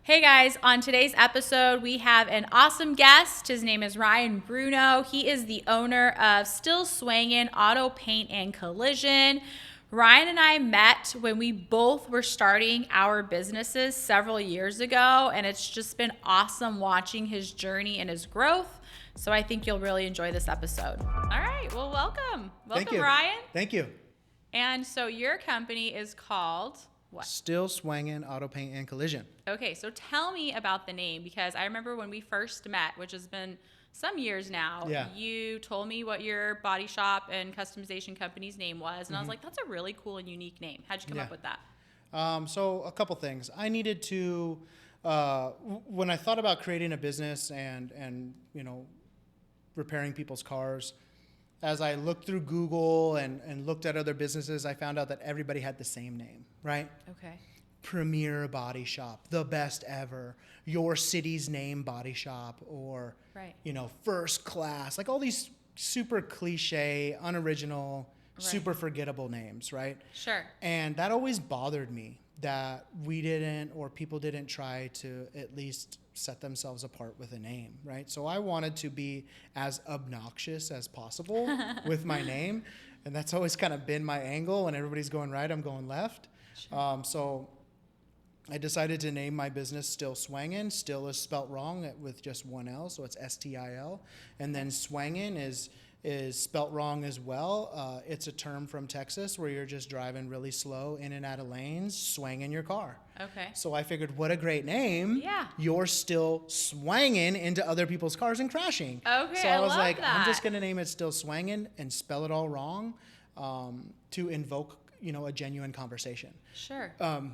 Hey guys, on today's episode, we have an awesome guest. His name is Ryan Bruno. He is the owner of Still Swangin' Auto Paint and Collision. Ryan and I met when we both were starting our businesses several years ago, and it's just been awesome watching his journey and his growth. So I think you'll really enjoy this episode. All right, well, welcome. Thank Welcome, you. Ryan. Thank you. And so your company is called what? Still Swangin' Auto Paint and Collision. Okay, so tell me about the name, because I remember when we first met, which has been some years now, you told me what your body shop and customization company's name was, and I was like, that's a really cool and unique name. How'd you come up with that? So a couple things. I needed to, when I thought about creating a business and repairing people's cars, as I looked through Google and looked at other businesses, I found out that everybody had the same name, right? Okay. Premier Body Shop, the best ever, your city's name body shop, or, First Class, like all these super cliche, unoriginal, super forgettable names, right? Sure. And that always bothered me that we didn't, or people didn't try to at least set themselves apart with a name, right? So I wanted to be as obnoxious as possible with my name. And that's always kind of been my angle. When everybody's going right, I'm going left. Sure. So I decided to name my business Still Swangin'. Still is spelt wrong with just one L, so it's S-T-I-L. And then swangin' is spelt wrong as well. It's a term from Texas where you're just driving really slow in and out of lanes, swanging your car. Okay. So I figured, what a great name. Yeah. You're still swanging into other people's cars and crashing. Okay, so I was love like, that. I'm just going to name it Still Swangin' and spell it all wrong to invoke a genuine conversation. Sure.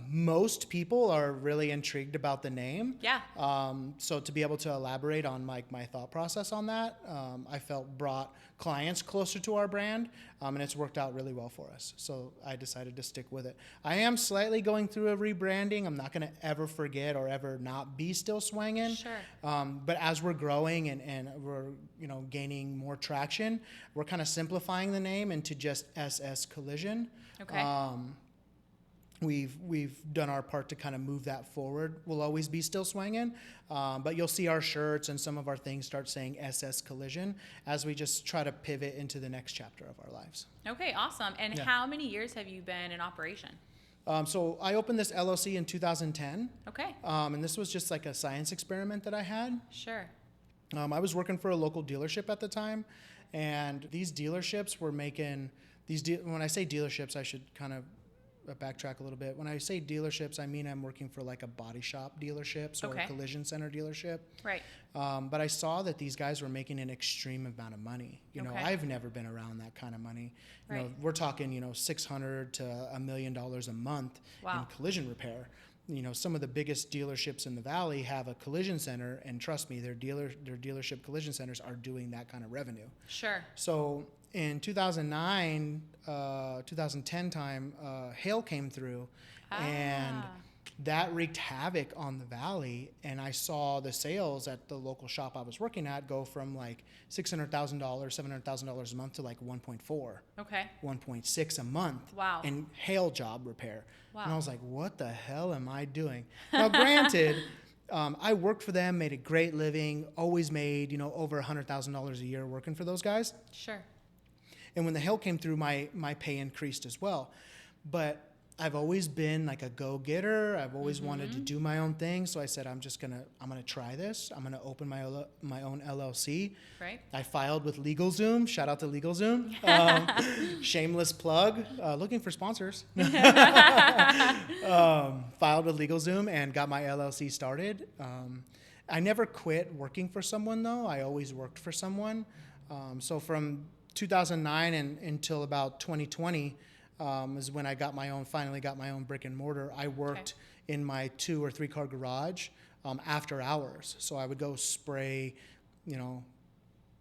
Most people are really intrigued about the name. Yeah. So to be able to elaborate on my thought process on that, I felt brought clients closer to our brand, and it's worked out really well for us. So I decided to stick with it. I am slightly going through a rebranding. I'm not going to ever forget or ever not be Still Swangin'. Sure. But as we're growing and we're gaining more traction, we're kind of simplifying the name into just SS Collision. Okay. We've done our part to kind of move that forward. We'll always be Still Swangin', but you'll see our shirts and some of our things start saying SS Collision as we just try to pivot into the next chapter of our lives. Okay, awesome. And how many years have you been in operation? So I opened this LLC in 2010. Okay. And this was just like a science experiment that I had. Sure. I was working for a local dealership at the time, and these dealerships were making when I say dealerships, I should kind of backtrack a little bit. When I say dealerships, I mean I'm working for like a body shop dealerships or a collision center dealership. Right. But I saw that these guys were making an extreme amount of money. I've never been around that kind of money. We're talking, $600 to $1 million a month in collision repair. Some of the biggest dealerships in the valley have a collision center, and trust me, their dealership collision centers are doing that kind of revenue. Sure. So in 2009, 2010 time, hail came through, and that wreaked havoc on the valley. And I saw the sales at the local shop I was working at go from like $600,000, $700,000 a month to like 1.4, 1.6 a month. Wow. In hail job repair. Wow. And I was like, what the hell am I doing? Now, granted, I worked for them, made a great living, always made, over $100,000 a year working for those guys. Sure. And when the hail came through, my pay increased as well. But I've always been like a go-getter. I've always wanted to do my own thing. So I said, I'm gonna try this. I'm gonna open my own LLC. Right. I filed with LegalZoom. Shout out to LegalZoom. Shameless plug. Looking for sponsors. Filed with LegalZoom and got my LLC started. I never quit working for someone though. I always worked for someone. So from 2009 until about 2020 is when I finally got my own brick and mortar. I worked in my 2 or 3 car garage after hours. So I would go spray,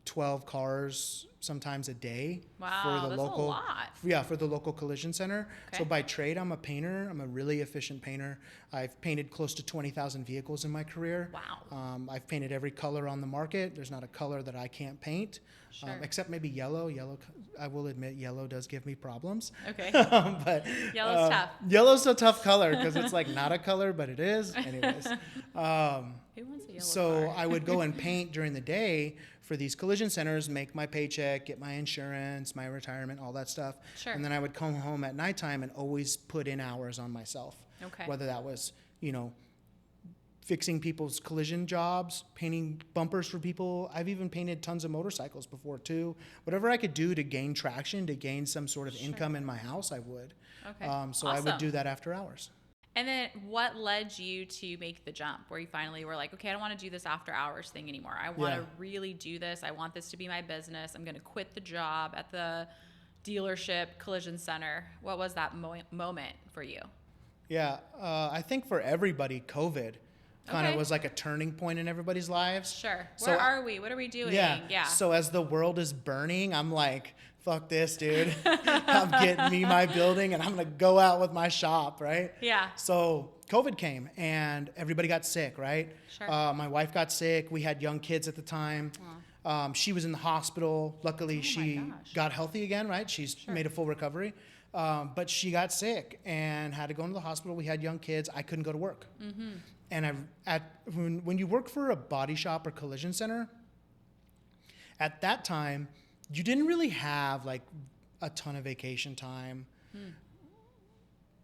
12 cars sometimes a day Wow, for the that's local, a lot. yeah, for the local collision center. Okay. So by trade, I'm a painter. I'm a really efficient painter. I've painted close to 20,000 vehicles in my career. Wow. I've painted every color on the market. There's not a color that I can't paint, Sure. except maybe yellow. Yellow, I will admit, yellow does give me problems. Okay. But Yellow's tough. Yellow's a tough color because it's like not a color, but it is. Anyways. Who wants a yellow So car? I would go and paint during the day for these collision centers, make my paycheck, get my insurance, my retirement, all that stuff. Sure. And then I would come home at nighttime and always put in hours on myself. Okay. Whether that was, fixing people's collision jobs, painting bumpers for people. I've even painted tons of motorcycles before too. Whatever I could do to gain traction, to gain some sort of income in my house, I would. Okay. So I would do that after hours. And then what led you to make the jump where you finally were like, okay, I don't want to do this after hours thing anymore. I want to really do this. I want this to be my business. I'm going to quit the job at the dealership collision center. What was that moment for you? Yeah, I think for everybody, COVID kind of was like a turning point in everybody's lives. Sure. So, where are we? What are we doing? Yeah. So as the world is burning, I'm like, fuck this, dude. I'm getting me my building and I'm going to go out with my shop, right? Yeah. So COVID came and everybody got sick, right? Sure. My wife got sick. We had young kids at the time. She was in the hospital. Luckily, she got healthy again, right? She's made a full recovery. But she got sick and had to go into the hospital. We had young kids. I couldn't go to work. Mm-hmm. And when you work for a body shop or collision center, at that time, you didn't really have like a ton of vacation time.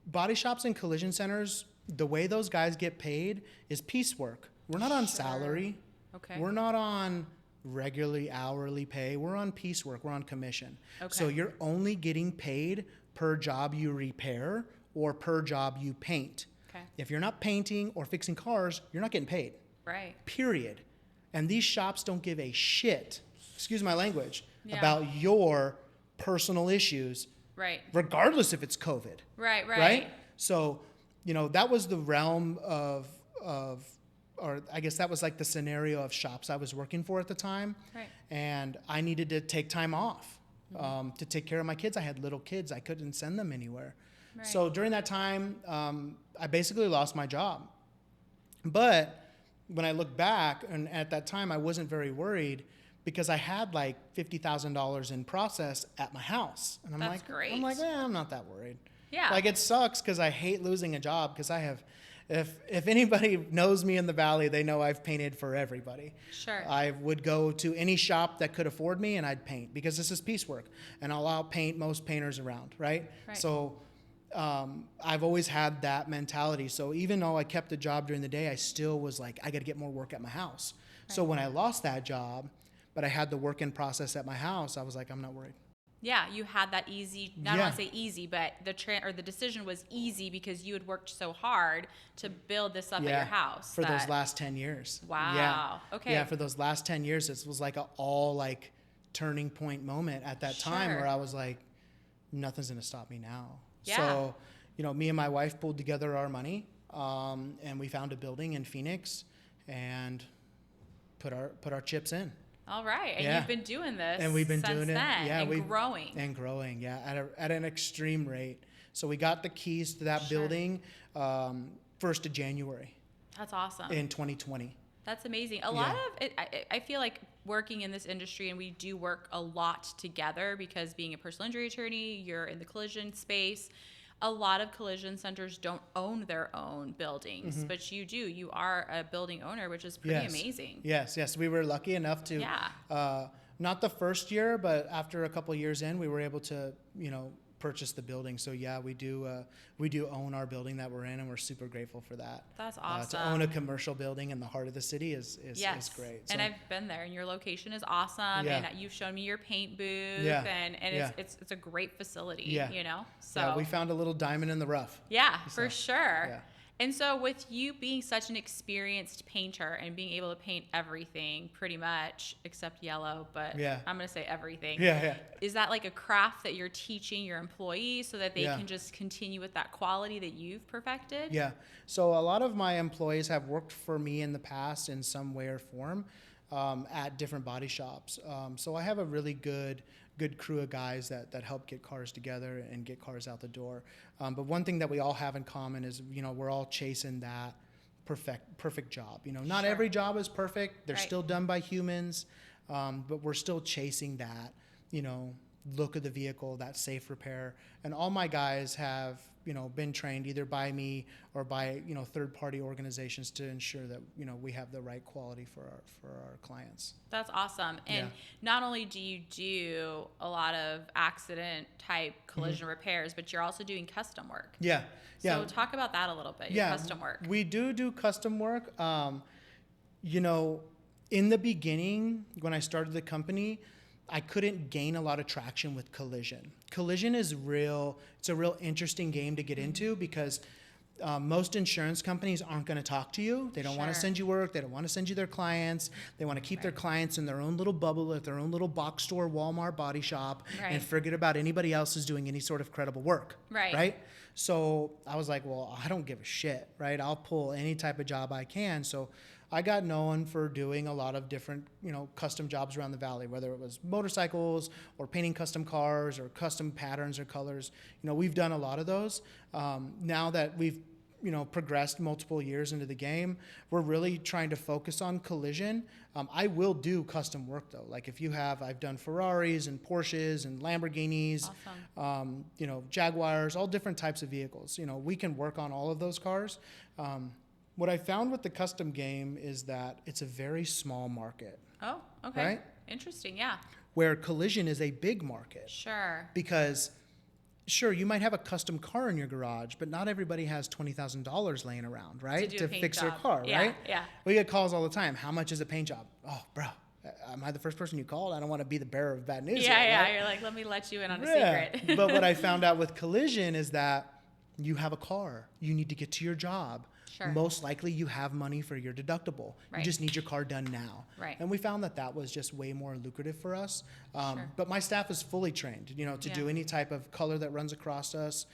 Body shops and collision centers, the way those guys get paid is piecework. We're not on salary. Okay. We're not on regularly hourly pay. We're on piecework. We're on commission. Okay. So you're only getting paid per job you repair or per job you paint. Okay. If you're not painting or fixing cars, you're not getting paid. Right. Period. And these shops don't give a shit, excuse my language, about your personal issues. Right. Regardless if it's COVID. Right? So, that was the realm of or I guess that was like the scenario of shops I was working for at the time. Right. And I needed to take time off to take care of my kids. I had little kids. I couldn't send them anywhere. Right. So during that time, I basically lost my job. But when I look back, and at that time, I wasn't very worried because I had like $50,000 in process at my house. And That's great. I'm like, I'm not that worried. Yeah. Like it sucks because I hate losing a job because I have, if anybody knows me in the Valley, they know I've painted for everybody. Sure. I would go to any shop that could afford me and I'd paint because this is piecework and I'll outpaint most painters around, right? So I've always had that mentality. So even though I kept the job during the day, I still was like, I got to get more work at my house. Right. So when I lost that job, but I had the work in process at my house, I was like, I'm not worried. Yeah, you had that easy, I don't want to say easy, but the decision was easy because you had worked so hard to build this up at your house. For those last 10 years. Wow. Yeah. Okay. Yeah, for those last 10 years, it was like turning point moment at that time where I was like, nothing's going to stop me now. Yeah. So, me and my wife pulled together our money and we found a building in Phoenix and put our chips in. All right. And you've been doing this and we've been since doing it. Then, yeah, and growing. And growing, at an extreme rate. So we got the keys to that building 1st of January. That's awesome. In 2020. That's amazing. A lot of it, I feel like working in this industry, and we do work a lot together because being a personal injury attorney, you're in the collision space. A lot of collision centers don't own their own buildings, but you do. You are a building owner, which is pretty amazing. Yes. We were lucky enough to, not the first year, but after a couple of years in, we were able to, purchase the building. So we do own our building that we're in, and we're super grateful for that. That's awesome. To own a commercial building in the heart of the city is great. So, and I've been there, and your location is awesome. And you've shown me your paint booth, and it's a great facility. So we found a little diamond in the rough. Yeah, for sure. Yeah. And so with you being such an experienced painter and being able to paint everything pretty much except yellow, but I'm going to say everything. Yeah. Is that like a craft that you're teaching your employees so that they can just continue with that quality that you've perfected? Yeah. So a lot of my employees have worked for me in the past in some way or form. at different body shops. So I have a really good crew of guys that help get cars together and get cars out the door. But one thing that we all have in common is, we're all chasing that perfect job. Not Sure. every job is perfect. They're Right. still done by humans, but we're still chasing that, look of the vehicle, that safe repair. And all my guys have, been trained either by me or by, third-party organizations to ensure that, we have the right quality for our clients. That's awesome. And not only do you do a lot of accident type collision repairs, but you're also doing custom work. Yeah. So talk about that a little bit, your custom work. We do custom work. In the beginning, when I started the company, I couldn't gain a lot of traction with collision. Collision is it's a real interesting game to get into because most insurance companies aren't going to talk to you. They don't want to send you work. They don't want to send you their clients. They want to keep their clients in their own little bubble at their own little box store, Walmart, body shop, and forget about anybody else who's doing any sort of credible work. Right? So I was like, well, I don't give a shit, right? I'll pull any type of job I can. So I got known for doing a lot of different, custom jobs around the valley, whether it was motorcycles or painting custom cars or custom patterns or colors. We've done a lot of those. Now that we've, progressed multiple years into the game, we're really trying to focus on collision. I will do custom work though. Like I've done Ferraris and Porsches and Lamborghinis, Awesome. Jaguars, all different types of vehicles. We can work on all of those cars. What I found with the custom game is that it's a very small market. Oh, okay. Right? Interesting, yeah. Where collision is a big market. Sure. Because, sure, you might have a custom car in your garage, but not everybody has $20,000 laying around, right? To do a paint fix job. their car, Yeah, right? yeah. We get calls all the time. How much is a paint job? Oh, bro, am I the first person you called? I don't want to be the bearer of bad news. Yeah. Right? You're like, let me let you in on a secret. But what I found out with collision is that you have a car. You need to get to your job. Sure. Most likely you have money for your deductible. Right. You just need your car done now. Right. And we found that was just way more lucrative for us. Sure. But my staff is fully trained, to do any type of color that runs across us.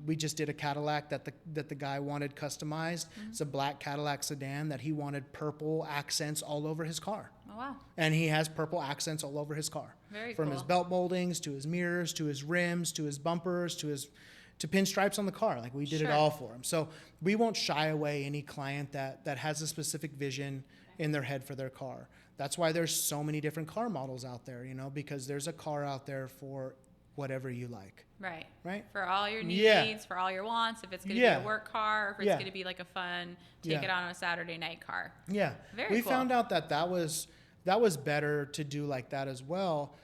We just did a Cadillac that the guy wanted customized. It's a black Cadillac sedan that he wanted purple accents all over his car. Oh, wow. And he has purple accents all over his car. Very From cool. his belt moldings to his mirrors to his rims to his bumpers to pinstripes on the car. Like we did it all for him. So we won't shy away any client that has a specific vision in their head for their car. That's why there's so many different car models out there, because there's a car out there for whatever you like. Right. For all your needs, for all your wants, if it's going to be a work car or if it's going to be like a fun, take it on a Saturday night car. Yeah. Very cool. We found out that was better to do like that as well.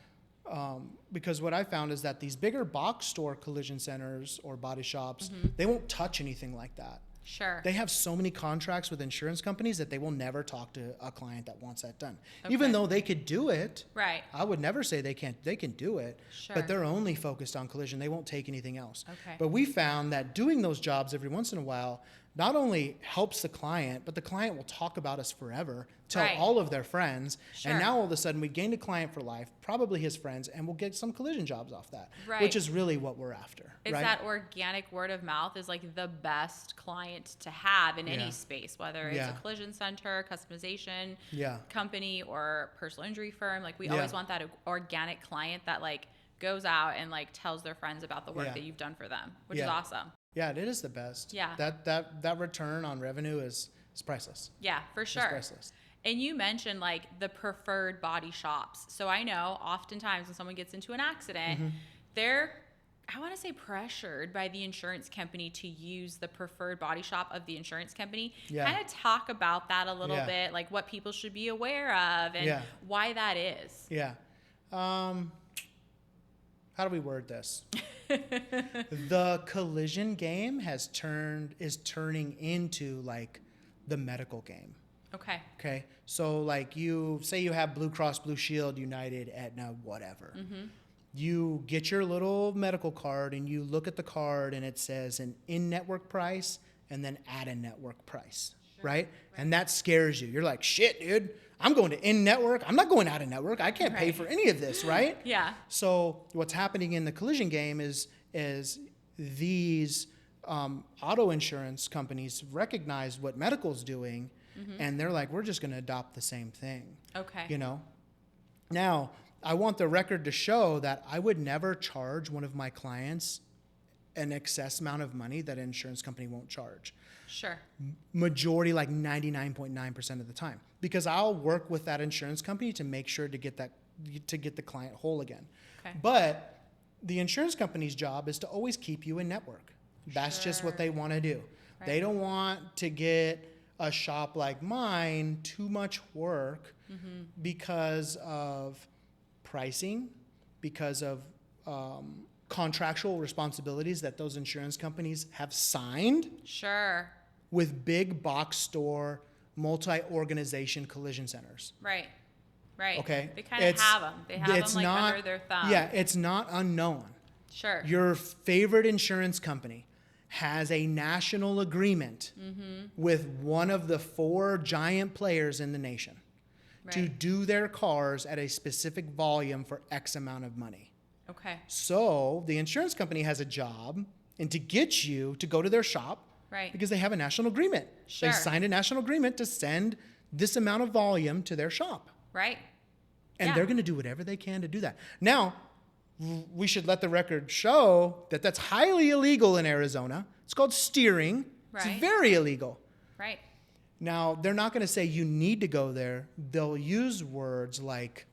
Because what I found is that these bigger box store collision centers or body shops, they won't touch anything like that. Sure. They have so many contracts with insurance companies that they will never talk to a client that wants that done. Even though they could do it. Right. I would never say they can't. They can do it. Sure. But they're only focused on collision. They won't take anything else. Okay. But we found that doing those jobs every once in a while not only helps the client, but the client will talk about us forever, tell all of their friends. Sure. And now all of a sudden we gained a client for life, probably his friends, and we'll get some collision jobs off that, which is really what we're after. It's that organic word of mouth is like the best client to have in any space, whether it's a collision center, customization company, or personal injury firm. Like we always want that organic client that like goes out and like tells their friends about the work that you've done for them, which is awesome. Yeah, it is the best. Yeah. That return on revenue is priceless. Yeah, for sure. It's priceless. And you mentioned like the preferred body shops. So I know oftentimes when someone gets into an accident, they're, I want to say, pressured by the insurance company to use the preferred body shop of the insurance company. Kind of talk about that a little bit, like what people should be aware of and why that is. Yeah. How do we word this? The collision game is turning into like the medical game. Okay. So like you say you have Blue Cross Blue Shield, United, Aetna, whatever. You get your little medical card and you look at the card and it says an in-network price and then add a network price, right? And that scares you. You're like, shit, dude, I'm going to in-network. I'm not going out of network. I can't pay for any of this, right? Yeah. So what's happening in the collision game is these auto insurance companies recognize what medical's doing, and they're like, we're just going to adopt the same thing. Okay. You know? Now, I want the record to show that I would never charge one of my clients an excess amount of money that an insurance company won't charge. Sure. Majority, like 99.9% of the time, because I'll work with that insurance company to make sure to get the client whole again. Okay. But the insurance company's job is to always keep you in network. That's just what they want to do. Right. They don't want to get a shop like mine too much work because of pricing, because of contractual responsibilities that those insurance companies have signed. Sure. With big box store, multi-organization collision centers. Right. Right. Okay. They kind of have them. They have them like under their thumb. Yeah, it's not unknown. Sure. Your favorite insurance company has a national agreement with one of the 4 giant players in the nation to do their cars at a specific volume for X amount of money. Okay. So the insurance company has a job and to get you to go to their shop because they have a national agreement. Sure. They signed a national agreement to send this amount of volume to their shop. Right. And they're going to do whatever they can to do that. Now, we should let the record show that that's highly illegal in Arizona. It's called steering. Right. It's very illegal. Right. Now, they're not going to say you need to go there. They'll use words like,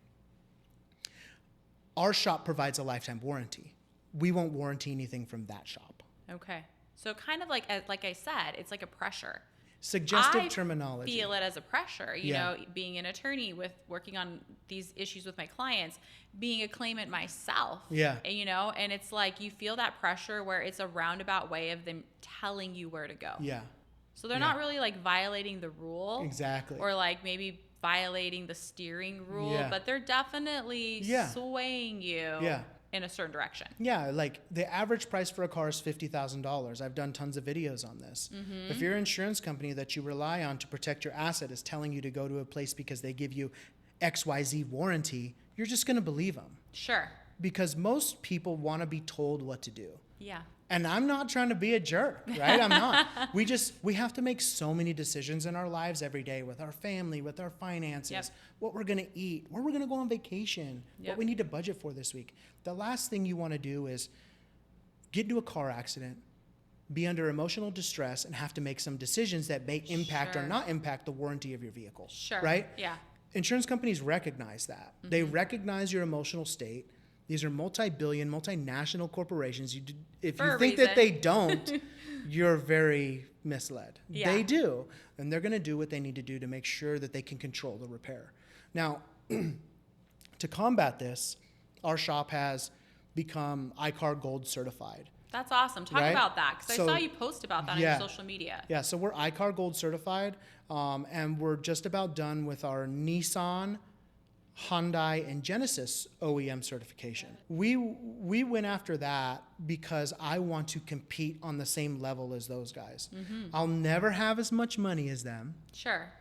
our shop provides a lifetime warranty. We won't warranty anything from that shop. Okay. So kind of like I said, it's like a pressure. Suggestive terminology. I feel it as a pressure, you know, being an attorney with working on these issues with my clients, being a claimant myself. Yeah. You know, and it's like you feel that pressure where it's a roundabout way of them telling you where to go. Yeah. So they're not really like violating the rule. Exactly. Or like maybe violating the steering rule, but they're definitely swaying you in a certain direction. Yeah, like the average price for a car is $50,000. I've done tons of videos on this. If your insurance company that you rely on to protect your asset is telling you to go to a place because they give you XYZ warranty, you're just going to believe them. Sure. Because most people want to be told what to do. Yeah. And I'm not trying to be a jerk, right? I'm not. We have to make so many decisions in our lives every day with our family, with our finances, what we're going to eat, where we're going to go on vacation, what we need to budget for this week. The last thing you want to do is get into a car accident, be under emotional distress, and have to make some decisions that may impact or not impact the warranty of your vehicle. Sure. Right? Yeah. Insurance companies recognize that. They recognize your emotional state. These are multi-billion, multinational corporations. If you think that they don't, you're very misled. Yeah. They do. And they're going to do what they need to do to make sure that they can control the repair. Now, to combat this, our shop has become ICAR Gold certified. That's awesome. Talk about that, because I saw you post about that on your social media. Yeah, so we're ICAR Gold certified, and we're just about done with our Nissan, Hyundai, and Genesis OEM certification. We went after that because I want to compete on the same level as those guys. I'll never have as much money as them. Sure.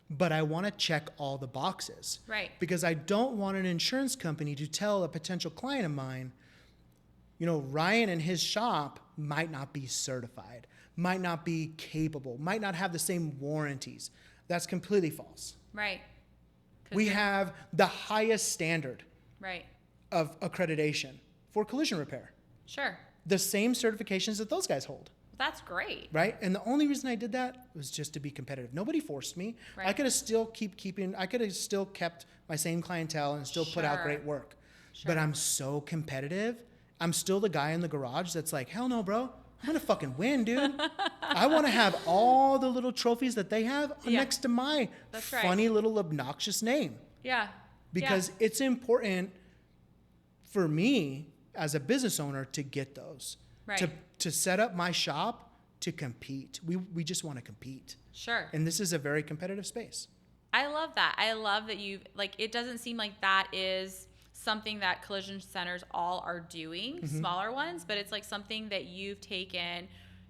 But I want to check all the boxes. Right. Because I don't want an insurance company to tell a potential client of mine, you know, Ryan and his shop might not be certified, might not be capable, might not have the same warranties. That's completely false. Right. We have the highest standard of accreditation for collision repair. Sure. The same certifications that those guys hold. That's great. Right? And the only reason I did that was just to be competitive. Nobody forced me. Right. I could have still kept my same clientele and still put out great work. Sure. But I'm so competitive. I'm still the guy in the garage that's like, hell no, bro. I'm going to fucking win, dude. I want to have all the little trophies that they have next to my funny little obnoxious name. Yeah. Because it's important for me as a business owner to get those. Right. To set up my shop to compete. We just want to compete. Sure. And this is a very competitive space. I love that. I love that it doesn't seem like that is something that collision centers all are doing, smaller ones, but it's like something that you've taken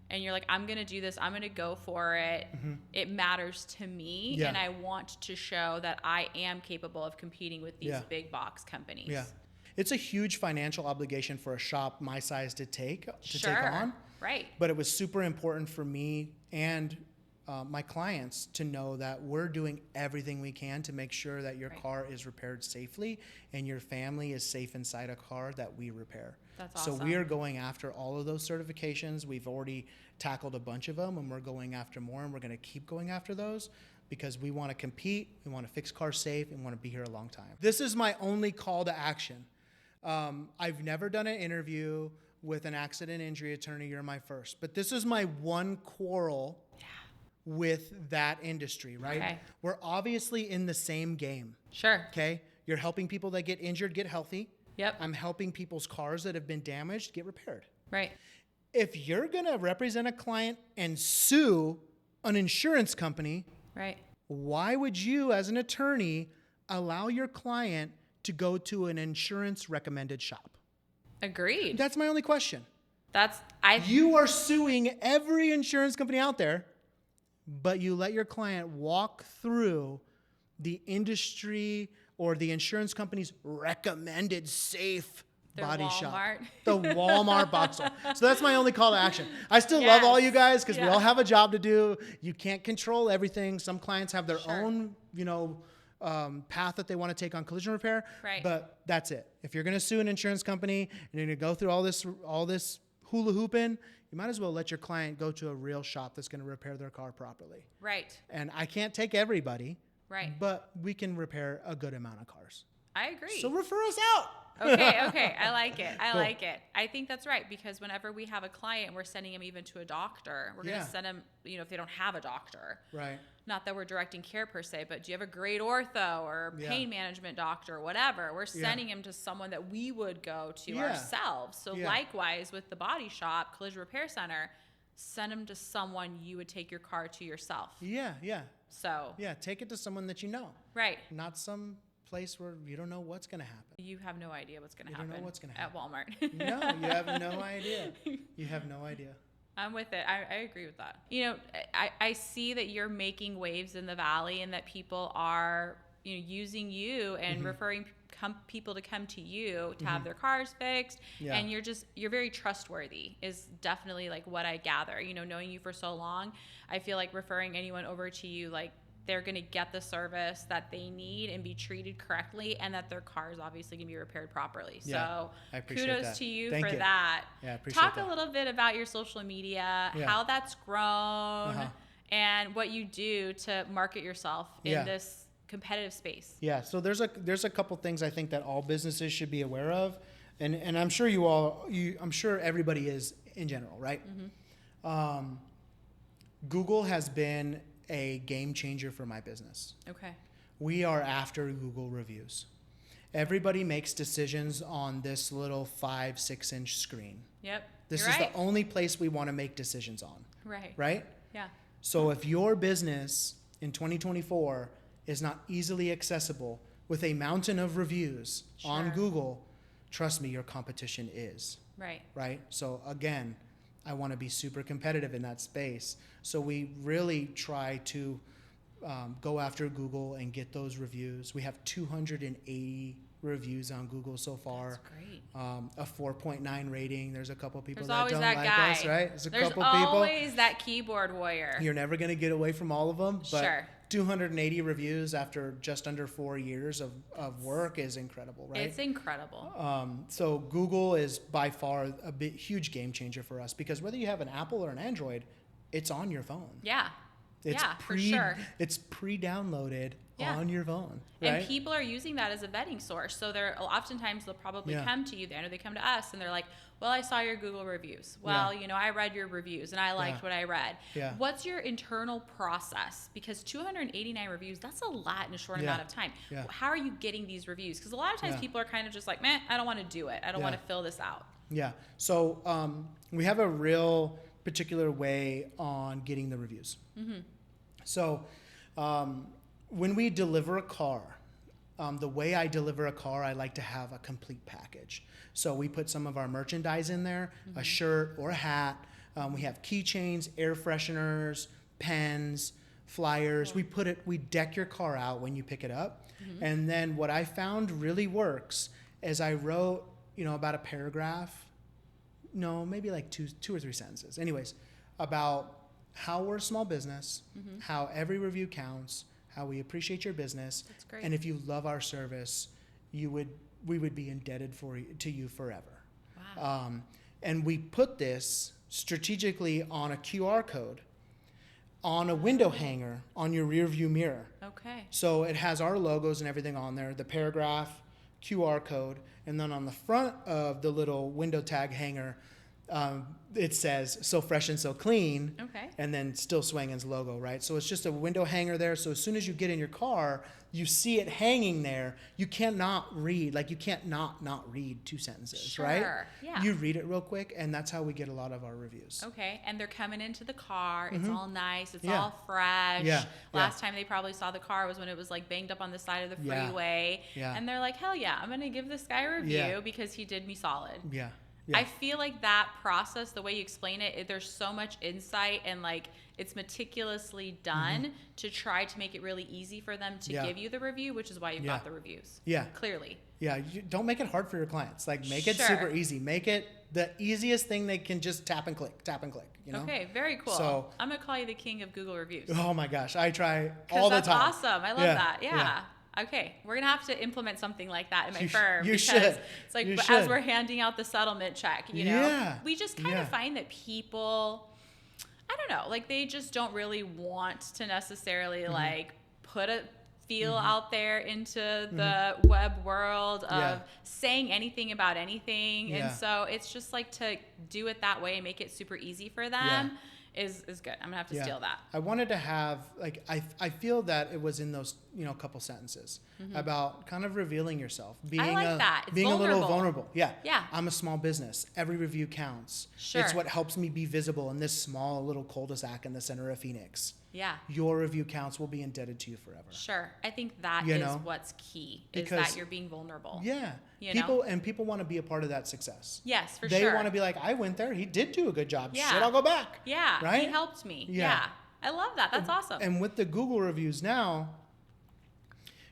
and you're like, I'm going to do this. I'm going to go for it. It matters to me. And I want to show that I am capable of competing with these big box companies. Yeah. It's a huge financial obligation for a shop my size to take on. Right. But it was super important for me and my clients to know that we're doing everything we can to make sure that your car is repaired safely and your family is safe inside a car that we repair. That's awesome. So we are going after all of those certifications. We've already tackled a bunch of them, and we're going after more, and we're going to keep going after those because we want to compete, we want to fix cars safe, and want to be here a long time. This is my only call to action. I've never done an interview with an accident injury attorney. You're my first. But this is my one quarrel with that industry, right? Okay. We're obviously in the same game. Sure. Okay? You're helping people that get injured get healthy. Yep. I'm helping people's cars that have been damaged get repaired. Right. If you're going to represent a client and sue an insurance company, right, why would you as an attorney allow your client to go to an insurance recommended shop? Agreed. That's my only question. You are suing every insurance company out there, but you let your client walk through the industry or the insurance company's recommended safe body Walmart. shop. The Walmart box store. So that's my only call to action. I still love all you guys because we all have a job to do. You can't control everything. Some clients have their own, path that they want to take on collision repair. Right. But that's it. If you're going to sue an insurance company and you're going to go through all this hula hooping, you might as well let your client go to a real shop that's going to repair their car properly. Right. And I can't take everybody. Right. But we can repair a good amount of cars. I agree. So refer us out. Okay. I like it. Like it. I think that's right, because whenever we have a client, we're sending them even to a doctor. We're going to send them, if they don't have a doctor. Right. Not that we're directing care per se, but do you have a great ortho or pain management doctor or whatever? We're sending them to someone that we would go to ourselves. So likewise with the body shop, collision repair center, send them to someone you would take your car to yourself. Yeah. So. Yeah, take it to someone that you know. Right. Not some place where you don't know what's going to happen. You have no idea what's going to happen. You don't know what's going to happen. At Walmart. No, you have no idea. You have no idea. I'm with it. I agree with that. I see that you're making waves in the Valley and that people are, using you and referring people to come to you to have their cars fixed. Yeah. And you're very trustworthy is definitely like what I gather. Knowing you for so long, I feel like referring anyone over to you, like, they're going to get the service that they need and be treated correctly, and that their car is obviously going to be repaired properly. So kudos to you for that. Yeah, I appreciate Talk that. a little bit about your social media, how that's grown, and what you do to market yourself in this competitive space. Yeah, so there's a couple things I think that all businesses should be aware of, and I'm sure I'm sure everybody is in general, right? Mm-hmm. Google has been a game changer for my business. Okay. We are after Google reviews. Everybody makes decisions on this little 5-6 inch screen. Yep. This is the only place we want to make decisions on. Right. Right? Yeah. So if your business in 2024 is not easily accessible with a mountain of reviews on Google, trust me, your competition is. Right. Right? So again, I want to be super competitive in that space. So we really try to go after Google and get those reviews. We have 280 reviews on Google so far. That's great. A 4.9 rating. There's a couple people that don't like guy. Us, right? There's couple always that keyboard warrior. You're never going to get away from all of them, but sure. 280 reviews after just under 4 years of work is incredible, right? It's incredible. So Google is by far a huge game changer for us, because whether you have an Apple or an Android, it's on your phone. Yeah. It's for sure. It's pre-downloaded on your phone. Right? And people are using that as a vetting source. So oftentimes they'll probably come to you then, or they come to us and they're like, well, I saw your Google reviews. Well, I read your reviews and I liked what I read. Yeah. What's your internal process? Because 289 reviews, that's a lot in a short amount of time. Yeah. How are you getting these reviews? Because a lot of times people are kind of just like, man, I don't want to do it. I don't want to fill this out. Yeah. So we have a real particular way on getting the reviews. Mm-hmm. So when we deliver a car, the way I deliver a car, I like to have a complete package. So we put some of our merchandise in there, a shirt or a hat. We have keychains, air fresheners, pens, flyers. Cool. We deck your car out when you pick it up. Mm-hmm. And then what I found really works is I wrote, about a paragraph no, maybe like two or three sentences. Anyways, about how we're a small business, how every review counts, how we appreciate your business. That's great. And if you love our service, we would be indebted to you forever. Wow. And we put this strategically on a QR code on a window hanger on your rear view mirror. Okay. So it has our logos and everything on there, the paragraph, QR code, and then on the front of the little window tag hanger, it says "So fresh and so clean," Okay. and then Still Swangin's logo, right? So it's just a window hanger there. So as soon as you get in your car, you see it hanging there. You can't not read, like you can't not read two sentences, right? Sure. Yeah. You read it real quick, and that's how we get a lot of our reviews. Okay, and they're coming into the car. It's all nice. It's Yeah. all fresh. Yeah. Last time they probably saw the car was when it was like banged up on the side of the Yeah. freeway. Yeah. And they're like, hell yeah, I'm going to give this guy a review Yeah. because he did me solid. Yeah. Yeah. I feel like that process, the way you explain it, there's so much insight and like it's meticulously done to try to make it really easy for them to Yeah. give you the review, which is why you've Yeah. got the reviews. Yeah. Clearly. Yeah, you don't make it hard for your clients. Like, make it Sure. super easy. Make it the easiest thing they can just tap and click, you know? Okay, very cool. So- I'm going to call you the king of Google reviews. Oh my gosh, I try 'Cause all the that's time. awesome. I love Yeah, that. Yeah. yeah. Okay. We're going to have to implement something like that in my You firm. you because should. it's like You as should. we're handing out the settlement check, you know, Yeah. we just kind Yeah. of find that people, I don't know, like they just don't really want to necessarily like put a feel out there into the web world of Yeah. saying anything about anything. Yeah. And so it's just like to do it that way and make it super easy for them is good. I'm gonna have to steal that. I wanted to have, like, I feel that it was in those, couple sentences about kind of revealing yourself, being like that. It's being a little vulnerable. vulnerable. Yeah. Yeah. I'm a small business. Every review counts. Sure. It's what helps me be visible in this small little cul-de-sac in the center of Phoenix. Yeah. Your review counts will be indebted to you forever. Sure. I think that You is know? what's key is Because- that you're being vulnerable. Yeah. You People want to be a part of that success. Yes, for They sure. want to be like, I went there. He did do a good job. Yeah. Shit, I'll go back. Yeah. Right? He helped me. Yeah. Yeah. I love that. That's awesome. And with the Google reviews now,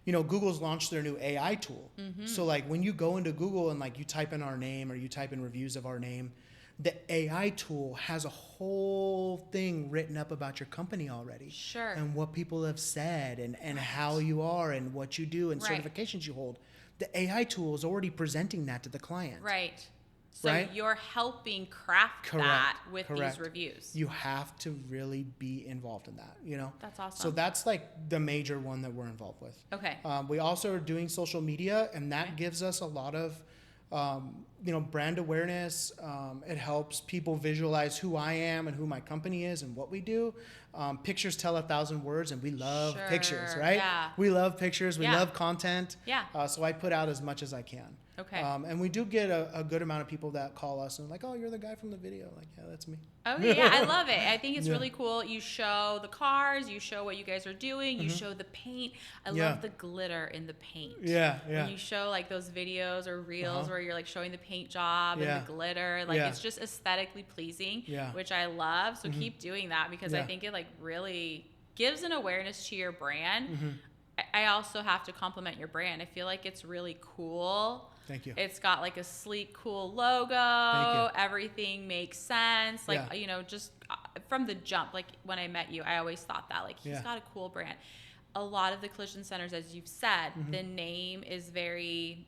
Google's launched their new AI tool. So like when you go into Google and like you type in our name or you type in reviews of our name, the AI tool has a whole thing written up about your company already. Sure. And what people have said and how you are and what you do and Right. certifications you hold. The AI tool is already presenting that to the client. Right. So Right? you're helping craft Correct. that with Correct. these reviews. You have to really be involved in that, That's awesome. So that's like the major one that we're involved with. Okay. We also are doing social media, and that gives us a lot of, brand awareness. It helps people visualize who I am and who my company is and what we do. Pictures tell 1,000 words, and we love pictures, Sure, right? yeah. We love pictures. We Yeah. love content. Yeah. So I put out as much as I can. Okay. And we do get a good amount of people that call us and like, oh, you're the guy from the video. Like, yeah, that's me. Okay, yeah, I love it. I think it's Yeah. really cool. You show the cars, you show what you guys are doing, you show the paint. I Yeah. love the glitter in the paint. Yeah, When yeah. you show like those videos or reels where you're like showing the paint job Yeah. and the glitter, like Yeah. it's just aesthetically pleasing, Yeah. which I love. So keep doing that because I Yeah. think it like really gives an awareness to your brand. Mm-hmm. I also have to compliment your brand. I feel like it's really cool. Thank you. It's got like a sleek, cool logo. Thank you. Everything makes sense. Like, Yeah. just from the jump, like when I met you, I always thought that, like, he's Yeah. got a cool brand. A lot of the collision centers, as you've said, Mm-hmm. the name is very,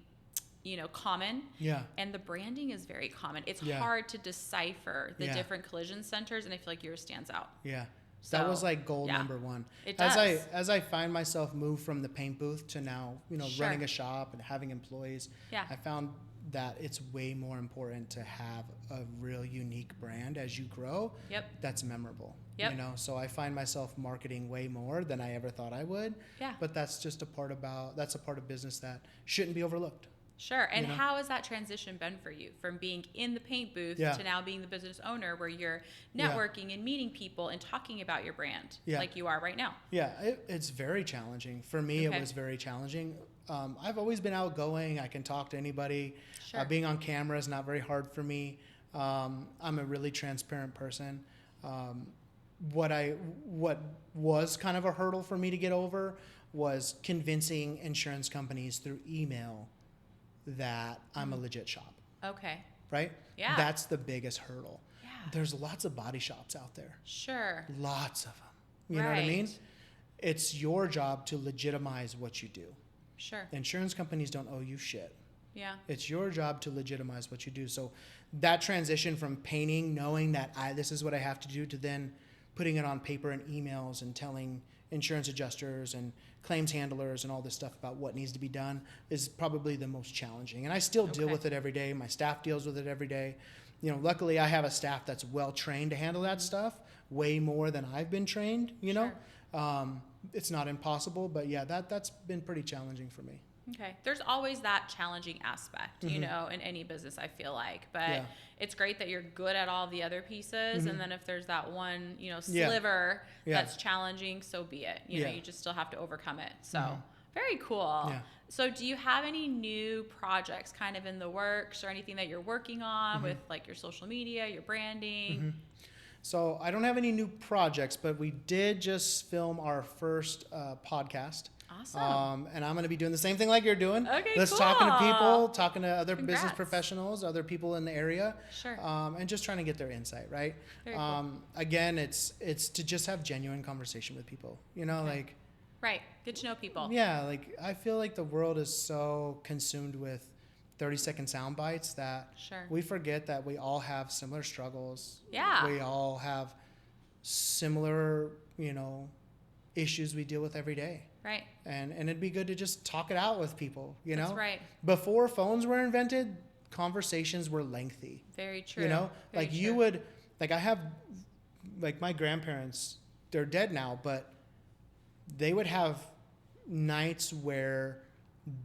common. Yeah. And the branding is very common. It's Yeah. hard to decipher the Yeah. different collision centers, and I feel like yours stands out. Yeah. That So, was like goal yeah. number one. It As does. as I find myself move from the paint booth to now, Sure. running a shop and having employees, Yeah. I found that it's way more important to have a real unique brand as you grow. Yep. That's memorable. Yep. So I find myself marketing way more than I ever thought I would. Yeah. But that's just a part of business that shouldn't be overlooked. Sure. And You know? how has that transition been for you from being in the paint booth Yeah. to now being the business owner where you're Yeah. networking and meeting people and talking about your brand Yeah. like you are right now? Yeah, it's very challenging. For me, Okay. it was very challenging. I've always been outgoing. I can talk to anybody. Sure. Being on camera is not very hard for me. I'm a really transparent person. What was kind of a hurdle for me to get over was convincing insurance companies through email that I'm a legit shop. Okay. right? Yeah. That's the biggest hurdle. Yeah. There's lots of body shops out there. Sure. Lots of them. You know what I mean? Right. It's your job to legitimize what you do. Sure. Insurance companies don't owe you shit. Yeah. It's your job to legitimize what you do. So that transition from painting, knowing that this is what I have to do, to then putting it on paper and emails and telling insurance adjusters and claims handlers and all this stuff about what needs to be done is probably the most challenging. And I still deal with it every day. My staff deals with it every day. You know, luckily I have a staff that's well trained to handle that stuff, way more than I've been trained, you know. It's not impossible, but yeah, that's been pretty challenging for me. Okay. There's always that challenging aspect, you know, in any business, I feel like. But it's great that you're good at all the other pieces. And then if there's that one, you know, sliver that's challenging, so be it. You know, you just still have to overcome it. So very cool. Yeah. So do you have any new projects kind of in the works or anything that you're working on with like your social media, your branding? So I don't have any new projects, but we did just film our first podcast. Awesome. And I'm going to be doing the same thing like you're doing. Okay, Just talking to people, talking to other business professionals, other people in the area. Sure. And just trying to get their insight, right? Very cool. Again, it's to just have genuine conversation with people, you know, like. Right. Get to know people. Yeah. Like I feel like the world is so consumed with 30-second sound bites that we forget that we all have similar struggles. Yeah. We all have similar, you know, issues we deal with every day. Right. And it'd be good to just talk it out with people, you know? That's right. Before phones were invented, conversations were lengthy. Very true. You know? Very like true. you would, like I have, like my grandparents, they're dead now, but they would have nights where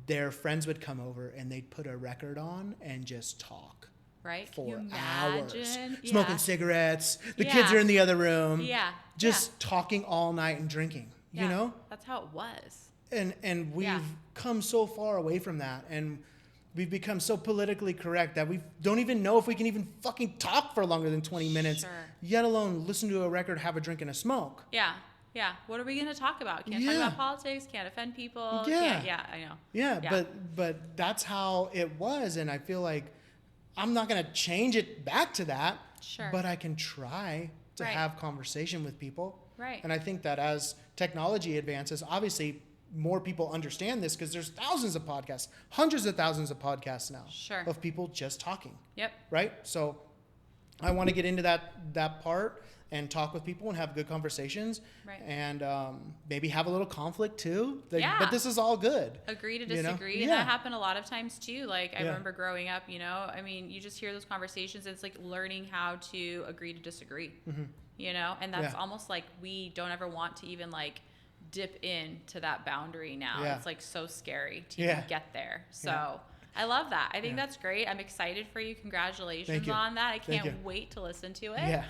their friends would come over and they'd put a record on and just talk. Right. For Can you hours. imagine? Smoking cigarettes. The kids are in the other room. Yeah. Just talking all night and drinking. You know? That's how it was. And we've come so far away from that, and we've become so politically correct that we don't even know if we can even fucking talk for longer than 20 minutes, yet alone listen to a record, have a drink, and a smoke. Yeah. Yeah. What are we going to talk about? Can't talk about politics, can't offend people. Yeah. I know. Yeah. But that's how it was, and I feel like I'm not going to change it back to that, but I can try to have conversation with people. Right. And I think that as technology advances, obviously more people understand this because there's thousands of podcasts, hundreds of thousands of podcasts now of people just talking. Yep. Right? So I want to get into that part and talk with people and have good conversations. Right. And maybe have a little conflict too. But this is all good. Agree to disagree. You know? And that happened a lot of times too. Like I remember growing up, you know, I mean, you just hear those conversations. It's like learning how to agree to disagree. You know, and that's almost like we don't ever want to even like dip into that boundary now. It's like so scary to even get there. So I love that. I think that's great. I'm excited for you. Congratulations on that. I can't wait to listen to it.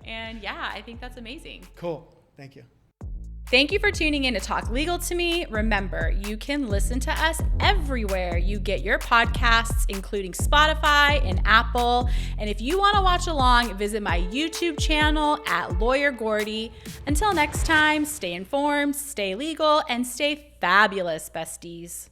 And I think that's amazing. Cool. Thank you. Thank you for tuning in to Talk Legal to Me. Remember, you can listen to us everywhere you get your podcasts, including Spotify and Apple. And if you want to watch along, visit my YouTube channel at Lawyer Gordi. Until next time, stay informed, stay legal, and stay fabulous, besties.